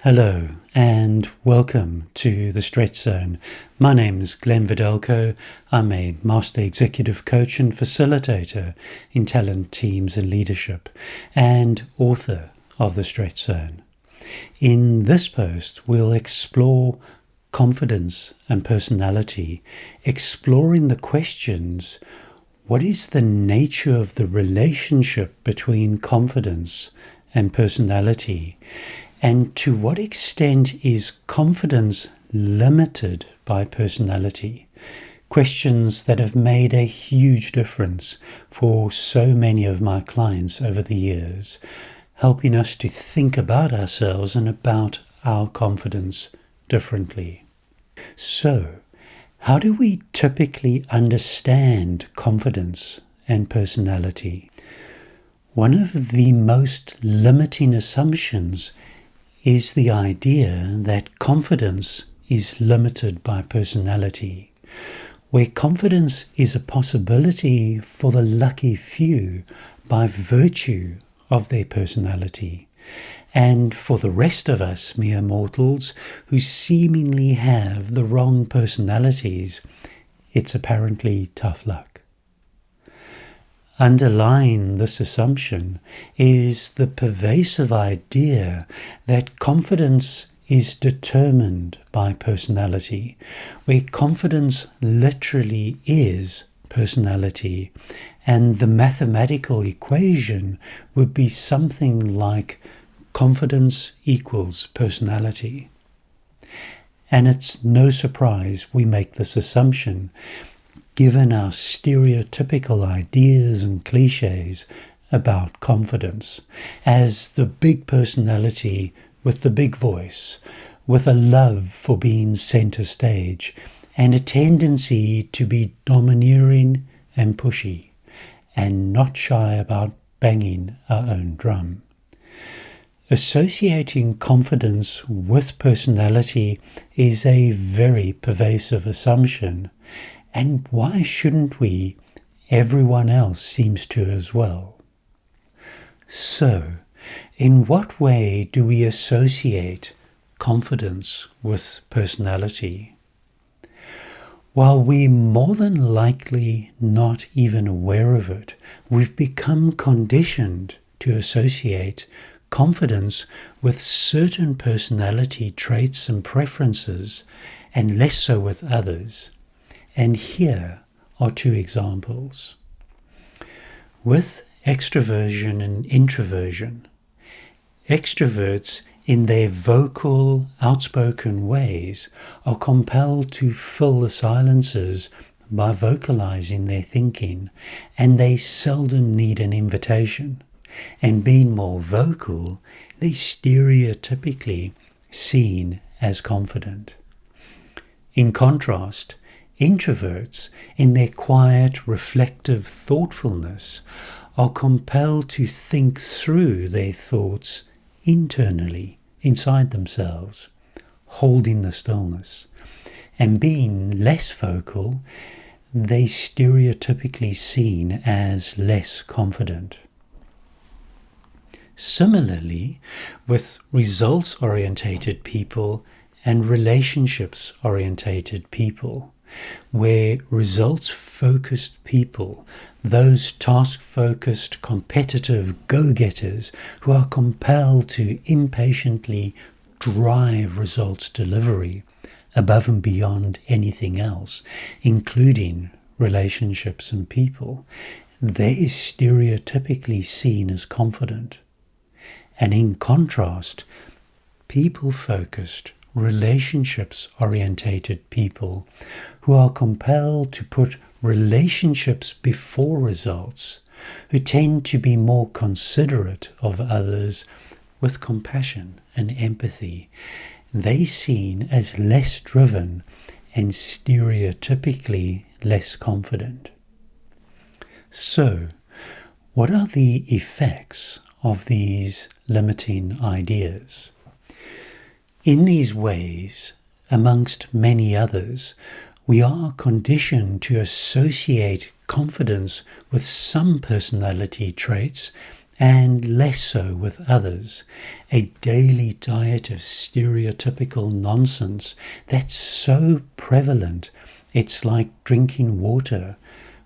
Hello and welcome to the Stretch Zone. My name is Glenn Videlko. I'm a Master Executive Coach and Facilitator in Talent, Teams and Leadership and author of the Stretch Zone. In this post, we'll explore confidence and personality, exploring the questions: what is the nature of the relationship between confidence and personality? And to what extent is confidence limited by personality? Questions that have made a huge difference for so many of my clients over the years, helping us to think about ourselves and about our confidence differently. So, how do we typically understand confidence and personality? One of the most limiting assumptions is the idea that confidence is limited by personality, where confidence is a possibility for the lucky few by virtue of their personality, and for the rest of us mere mortals who seemingly have the wrong personalities, it's apparently tough luck. Underlying this assumption is the pervasive idea that confidence is determined by personality, where confidence literally is personality, and the mathematical equation would be something like confidence equals personality. And it's no surprise we make this assumption, given our stereotypical ideas and cliches about confidence as the big personality with the big voice, with a love for being center stage and a tendency to be domineering and pushy and not shy about banging our own drum. Associating confidence with personality is a very pervasive assumption. And why shouldn't we? Everyone else seems to as well. So, in what way do we associate confidence with personality? While we're more than likely not even aware of it, we've become conditioned to associate confidence with certain personality traits and preferences, and less so with others. And here are two examples. With extroversion and introversion, extroverts in their vocal, outspoken ways are compelled to fill the silences by vocalizing their thinking, and they seldom need an invitation. And being more vocal, they stereotypically seen as confident. In contrast, introverts, in their quiet, reflective thoughtfulness, are compelled to think through their thoughts internally, inside themselves, holding the stillness. And being less vocal, they stereotypically seen as less confident. Similarly, with results-orientated people and relationships-orientated people, where results-focused people, those task-focused, competitive go-getters who are compelled to impatiently drive results delivery above and beyond anything else, including relationships and people, they are stereotypically seen as confident. And in contrast, people-focused, relationships-orientated people who are compelled to put relationships before results, who tend to be more considerate of others with compassion and empathy, they seen as less driven and stereotypically less confident. So, what are the effects of these limiting ideas? In these ways, amongst many others, we are conditioned to associate confidence with some personality traits and less so with others. A daily diet of stereotypical nonsense that's so prevalent it's like drinking water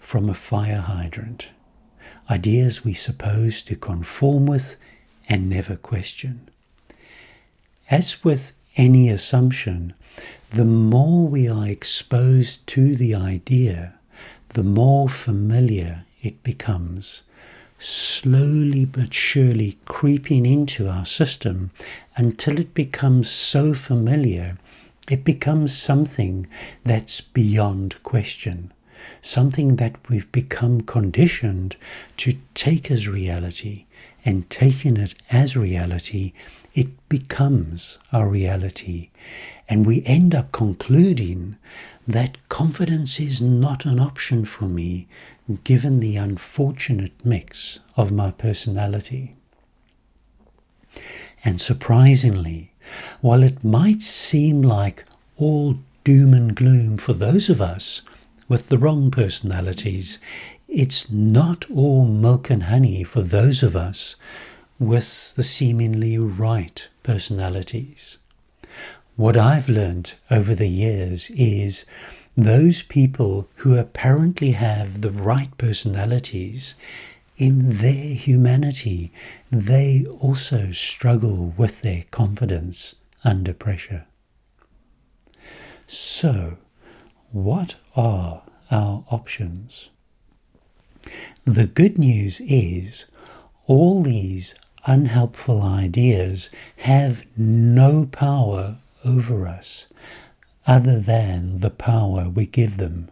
from a fire hydrant. Ideas we're supposed to conform with and never question. As with any assumption, the more we are exposed to the idea, the more familiar it becomes, slowly but surely creeping into our system until it becomes so familiar, it becomes something that's beyond question, something that we've become conditioned to take as reality, and taking it as reality, it becomes our reality. And we end up concluding that confidence is not an option for me, given the unfortunate mix of my personality. And surprisingly, while it might seem like all doom and gloom for those of us with the wrong personalities, it's not all milk and honey for those of us with the seemingly right personalities. What I've learned over the years is those people who apparently have the right personalities, in their humanity, they also struggle with their confidence under pressure. So, what are our options? The good news is all these unhelpful ideas have no power over us other than the power we give them,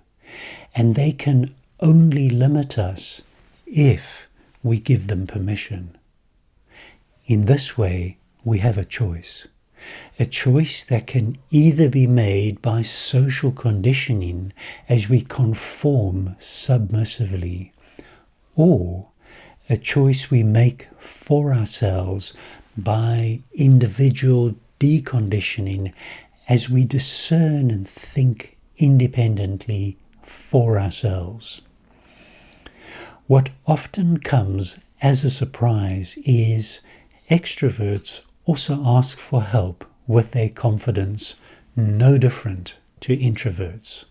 and they can only limit us if we give them permission. In this way, we have a choice that can either be made by social conditioning as we conform submissively, or a choice we make for ourselves by individual deconditioning as we discern and think independently for ourselves. What often comes as a surprise is extroverts also ask for help with their confidence, no different to introverts.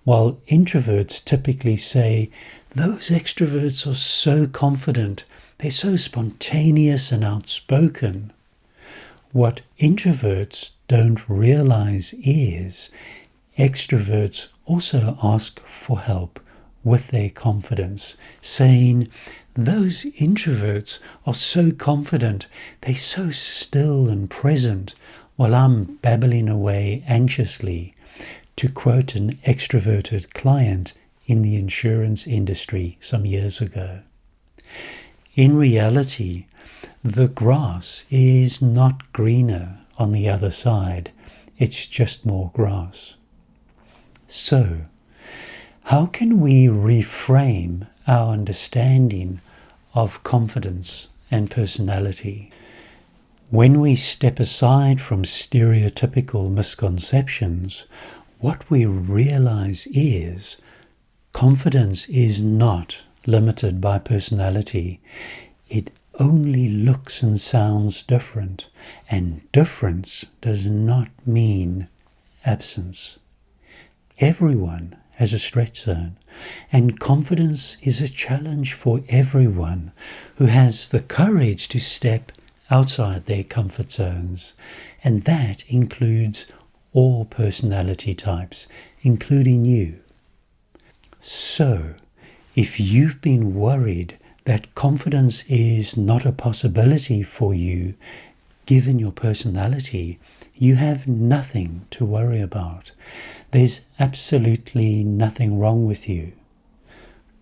While introverts typically say, those extroverts are so confident, they're so spontaneous and outspoken. What introverts don't realize is extroverts also ask for help with their confidence, saying, those introverts are so confident, they're so still and present, while I'm babbling away anxiously, to quote an extroverted client in the insurance industry some years ago. In reality, the grass is not greener on the other side, it's just more grass. So, how can we reframe our understanding of confidence and personality? When we step aside from stereotypical misconceptions, what we realize is confidence is not limited by personality. It only looks and sounds different, and difference does not mean absence. Everyone has a stretch zone, and confidence is a challenge for everyone who has the courage to step outside their comfort zones, and that includes all personality types, including you. So, if you've been worried that confidence is not a possibility for you, given your personality, you have nothing to worry about. There's absolutely nothing wrong with you.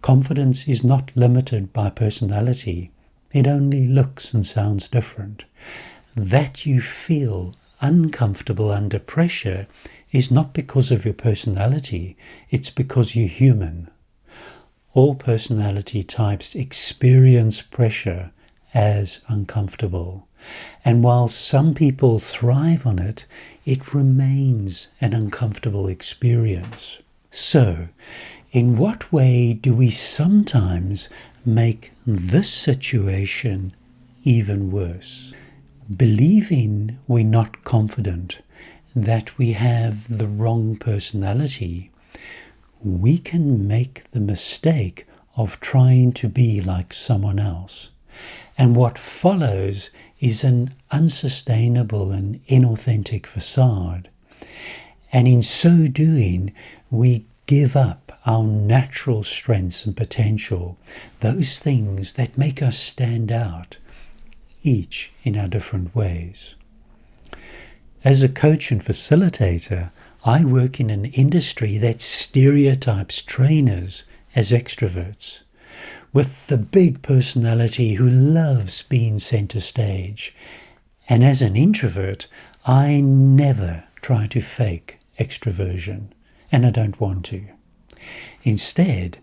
Confidence is not limited by personality. It only looks and sounds different. That you feel uncomfortable under pressure is not because of your personality, it's because you're human. All personality types experience pressure as uncomfortable. And while some people thrive on it, it remains an uncomfortable experience. So, in what way do we sometimes make this situation even worse. Believing we're not confident, that we have the wrong personality, we can make the mistake of trying to be like someone else. And what follows is an unsustainable and inauthentic facade. And in so doing, we give up our natural strengths and potential, those things that make us stand out, each in our different ways. As a coach and facilitator, I work in an industry that stereotypes trainers as extroverts, with the big personality who loves being center stage. And as an introvert, I never try to fake extroversion, and I don't want to. Instead,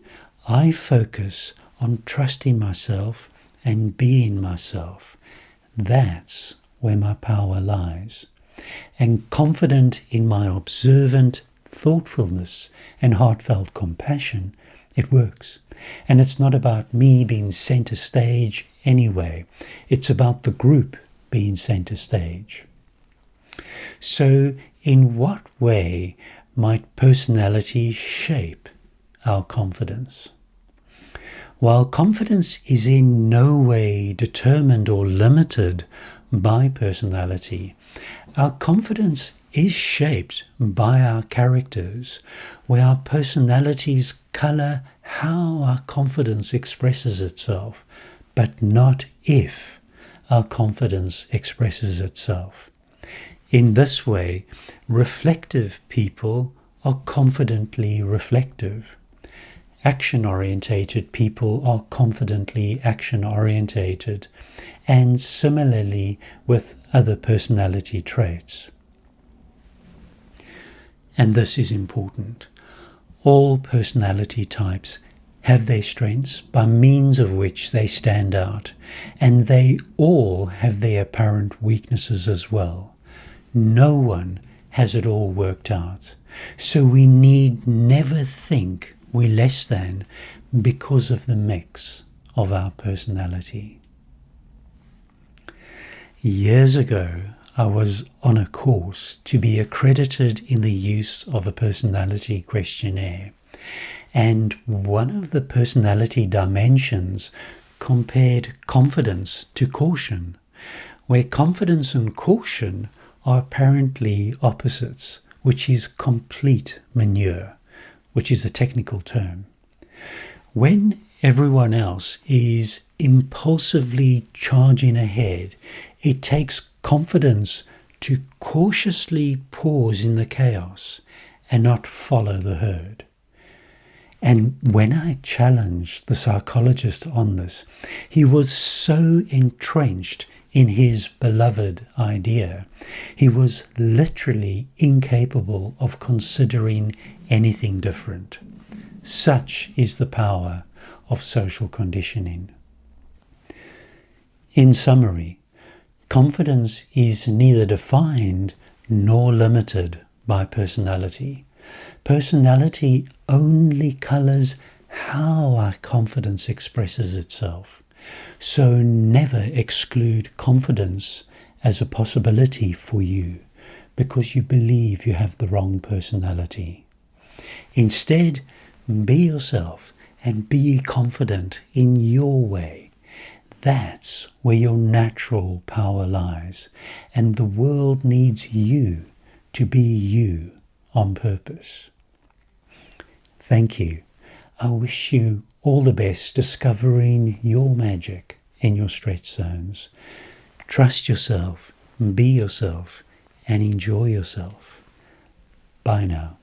I focus on trusting myself and being myself. That's where my power lies. And confident in my observant thoughtfulness and heartfelt compassion, it works. And it's not about me being center stage anyway. It's about the group being center stage. So, in what way might personality shape our confidence? While confidence is in no way determined or limited by personality, our confidence is shaped by our characters, where our personalities colour how our confidence expresses itself, but not if our confidence expresses itself. In this way, reflective people are confidently reflective. Action-orientated people are confidently action-orientated, and similarly with other personality traits. And this is important. All personality types have their strengths by means of which they stand out, and they all have their apparent weaknesses as well. No one has it all worked out, so we need never think we're less than because of the mix of our personality. Years ago, I was on a course to be accredited in the use of a personality questionnaire, and one of the personality dimensions compared confidence to caution, where confidence and caution are apparently opposites, which is complete manure, which is a technical term. When everyone else is impulsively charging ahead, it takes confidence to cautiously pause in the chaos and not follow the herd. And when I challenged the psychologist on this, he was so entrenched in his beloved idea, he was literally incapable of considering anything different. Such is the power of social conditioning. In summary, confidence is neither defined nor limited by personality. Personality only colours how our confidence expresses itself. So never exclude confidence as a possibility for you because you believe you have the wrong personality. Instead, be yourself and be confident in your way. That's where your natural power lies, and the world needs you to be you on purpose. Thank you. I wish you all the best discovering your magic in your stretch zones. Trust yourself, be yourself, and enjoy yourself. Bye now.